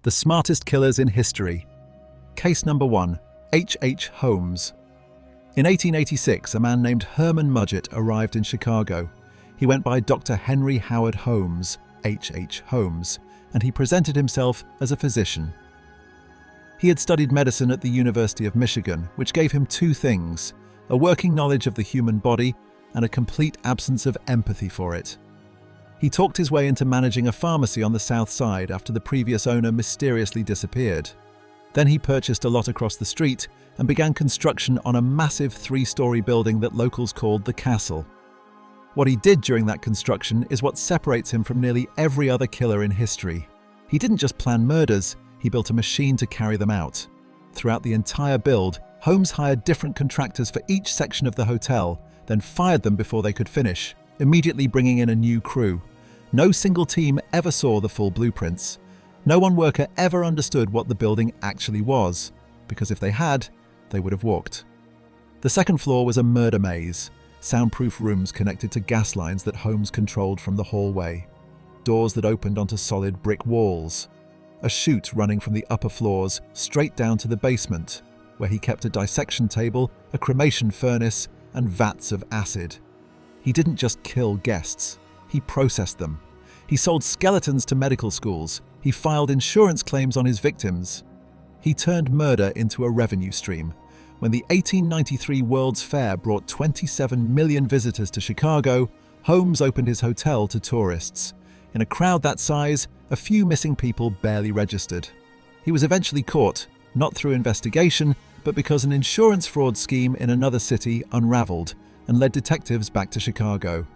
The smartest killers in history. Case number 1. H. Holmes. In 1886, a man named Herman Mudgett arrived in Chicago. He went by Dr. Henry Howard Holmes, H. Holmes, and he presented himself as a physician. He had studied medicine at the University of Michigan, which gave him two things: a working knowledge of the human body and a complete absence of empathy for it. He talked his way into managing a pharmacy on the South Side after the previous owner mysteriously disappeared. Then he purchased a lot across the street and began construction on a massive 3-story building that locals called the Castle. What he did during that construction is what separates him from nearly every other killer in history. He didn't just plan murders, he built a machine to carry them out. Throughout the entire build, Holmes hired different contractors for each section of the hotel, then fired them before they could finish, immediately bringing in a new crew. No single team ever saw the full blueprints. No one worker ever understood what the building actually was, because if they had, they would have walked. The second floor was a murder maze, soundproof rooms connected to gas lines that Holmes controlled from the hallway, doors that opened onto solid brick walls, a chute running from the upper floors straight down to the basement, where he kept a dissection table, a cremation furnace, and vats of acid. He didn't just kill guests. He processed them. He sold skeletons to medical schools. He filed insurance claims on his victims. He turned murder into a revenue stream. When the 1893 World's Fair brought 27 million visitors to Chicago, Holmes opened his hotel to tourists. In a crowd that size, a few missing people barely registered. He was eventually caught, not through investigation, but because an insurance fraud scheme in another city unraveled and led detectives back to Chicago.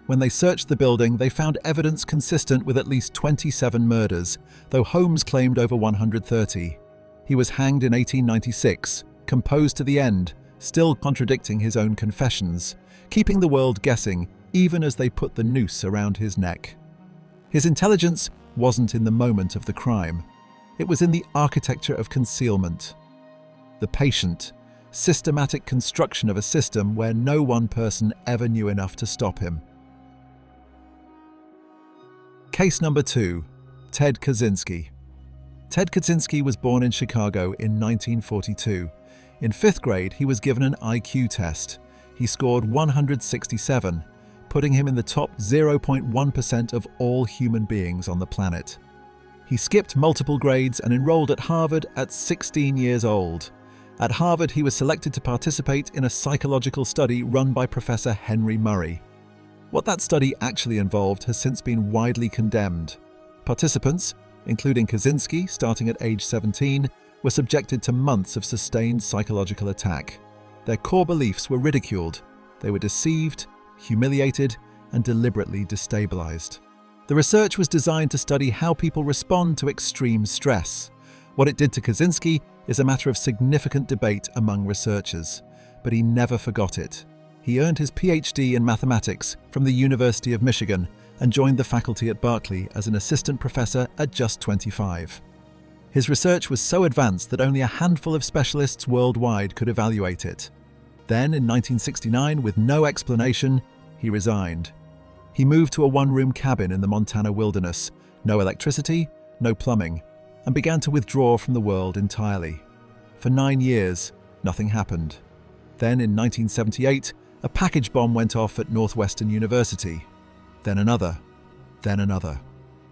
When they searched the building, they found evidence consistent with at least 27 murders, though Holmes claimed over 130. He was hanged in 1896, composed to the end, still contradicting his own confessions, keeping the world guessing even as they put the noose around his neck. His intelligence wasn't in the moment of the crime. It was in the architecture of concealment. The patient, systematic construction of a system where no one person ever knew enough to stop him. Case number 2. Ted Kaczynski. Ted Kaczynski was born in Chicago in 1942. In 5th grade, he was given an IQ test. He scored 167, putting him in the top 0.1% of all human beings on the planet. He skipped multiple grades and enrolled at Harvard at 16 years old. At Harvard, he was selected to participate in a psychological study run by Professor Henry Murray. What that study actually involved has since been widely condemned. Participants, including Kaczynski, starting at age 17, were subjected to months of sustained psychological attack. Their core beliefs were ridiculed. They were deceived, humiliated, and deliberately destabilized. The research was designed to study how people respond to extreme stress. What it did to Kaczynski is a matter of significant debate among researchers, but he never forgot it. He earned his PhD in mathematics from the University of Michigan and joined the faculty at Berkeley as an assistant professor at just 25. His research was so advanced that only a handful of specialists worldwide could evaluate it. Then, in 1969, with no explanation, he resigned. He moved to a one-room cabin in the Montana wilderness, no electricity, no plumbing, and began to withdraw from the world entirely. For 9 years, nothing happened. Then, in 1978, a package bomb went off at Northwestern University. Then another. Then another.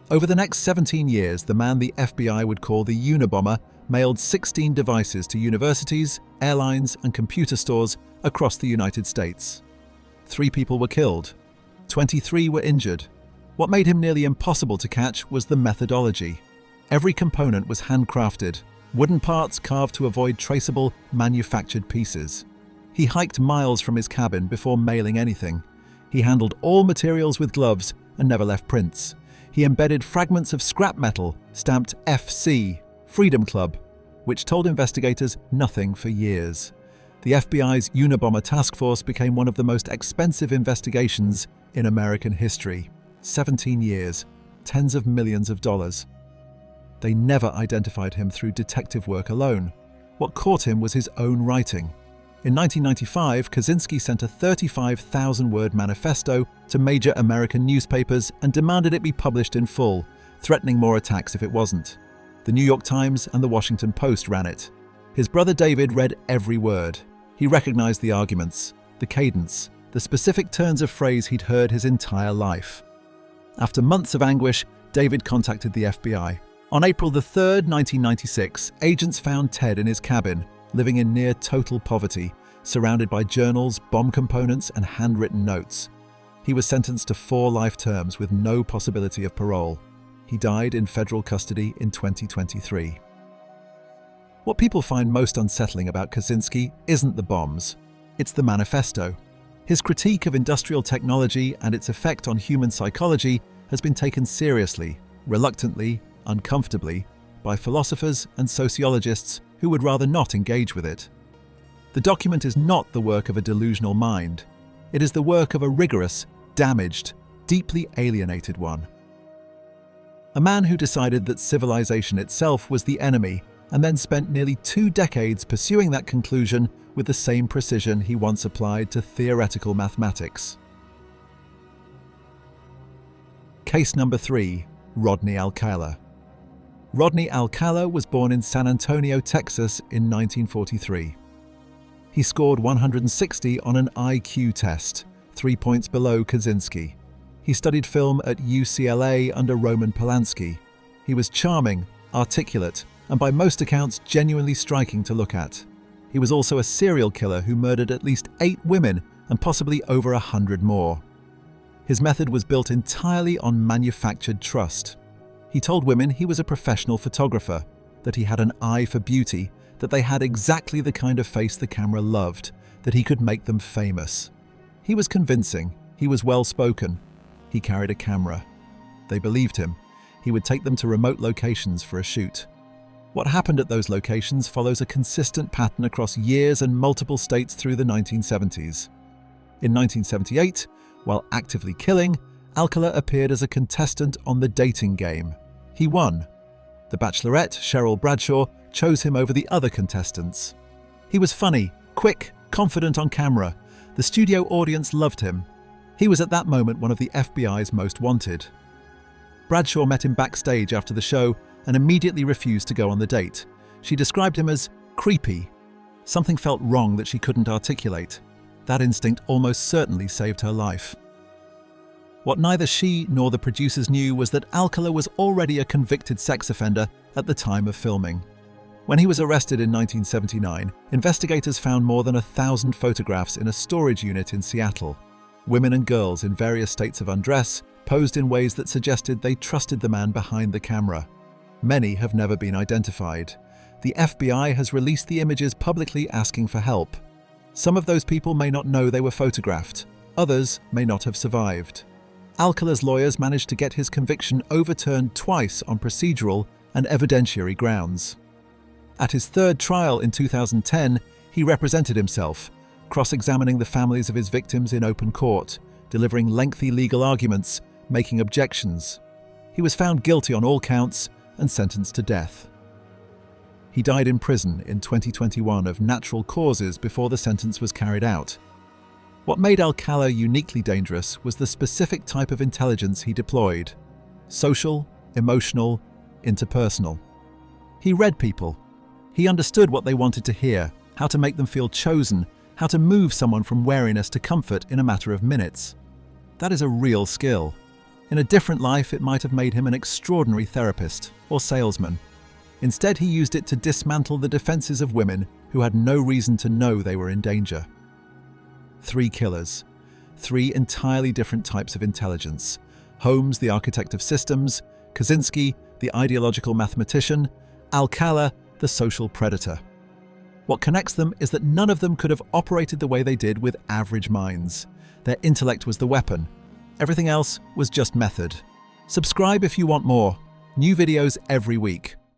Over the next 17 years, the man the FBI would call the Unabomber mailed 16 devices to universities, airlines, and computer stores across the United States. 3 people were killed. 23 were injured. What made him nearly impossible to catch was the methodology. Every component was handcrafted, wooden parts carved to avoid traceable, manufactured pieces. He hiked miles from his cabin before mailing anything. He handled all materials with gloves and never left prints. He embedded fragments of scrap metal stamped FC, Freedom Club, which told investigators nothing for years. The FBI's Unabomber task force became one of the most expensive investigations in American history. 17 years, tens of millions of dollars. They never identified him through detective work alone. What caught him was his own writing. In 1995, Kaczynski sent a 35,000-word manifesto to major American newspapers and demanded it be published in full, threatening more attacks if it wasn't. The New York Times and the Washington Post ran it. His brother David read every word. He recognized the arguments, the cadence, the specific turns of phrase he'd heard his entire life. After months of anguish, David contacted the FBI. On April 3rd, 1996, agents found Ted in his cabin, living in near total poverty, surrounded by journals, bomb components, and handwritten notes. He was sentenced to 4 life terms with no possibility of parole. He died in federal custody in 2023. What people find most unsettling about Kaczynski isn't the bombs, it's the manifesto. His critique of industrial technology and its effect on human psychology has been taken seriously, reluctantly, uncomfortably, by philosophers and sociologists who would rather not engage with it. The document is not the work of a delusional mind. It is the work of a rigorous, damaged, deeply alienated one. A man who decided that civilization itself was the enemy and then spent nearly 2 decades pursuing that conclusion with the same precision he once applied to theoretical mathematics. Case number 3. Rodney Alcala. Rodney Alcala was born in San Antonio, Texas in 1943. He scored 160 on an IQ test, 3 points below Kaczynski. He studied film at UCLA under Roman Polanski. He was charming, articulate, and by most accounts genuinely striking to look at. He was also a serial killer who murdered at least 8 women and possibly over 100 more. His method was built entirely on manufactured trust. He told women he was a professional photographer, that he had an eye for beauty, that they had exactly the kind of face the camera loved, that he could make them famous. He was convincing, he was well-spoken. He carried a camera. They believed him. He would take them to remote locations for a shoot. What happened at those locations follows a consistent pattern across years and multiple states through the 1970s. In 1978, while actively killing, Alcala appeared as a contestant on The Dating Game. He won. The Bachelorette, Cheryl Bradshaw, chose him over the other contestants. He was funny, quick, confident on camera. The studio audience loved him. He was at that moment one of the FBI's most wanted. Bradshaw met him backstage after the show and immediately refused to go on the date. She described him as creepy. Something felt wrong that she couldn't articulate. That instinct almost certainly saved her life. What neither she nor the producers knew was that Alcala was already a convicted sex offender at the time of filming. When he was arrested in 1979, investigators found more than 1,000 photographs in a storage unit in Seattle. Women and girls in various states of undress, posed in ways that suggested they trusted the man behind the camera. Many have never been identified. The FBI has released the images publicly asking for help. Some of those people may not know they were photographed. Others may not have survived. Alcala's lawyers managed to get his conviction overturned twice on procedural and evidentiary grounds. At his 3rd trial in 2010, he represented himself, cross-examining the families of his victims in open court, delivering lengthy legal arguments, making objections. He was found guilty on all counts and sentenced to death. He died in prison in 2021 of natural causes before the sentence was carried out. What made Alcala uniquely dangerous was the specific type of intelligence he deployed: social, emotional, interpersonal. He read people. He understood what they wanted to hear, how to make them feel chosen, how to move someone from wariness to comfort in a matter of minutes. That is a real skill. In a different life, it might have made him an extraordinary therapist or salesman. Instead, he used it to dismantle the defenses of women who had no reason to know they were in danger. 3 killers. 3 entirely different types of intelligence. Holmes, the architect of systems; Kaczynski, the ideological mathematician; Alcala, the social predator. What connects them is that none of them could have operated the way they did with average minds. Their intellect was the weapon. Everything else was just method. Subscribe if you want more. New videos every week.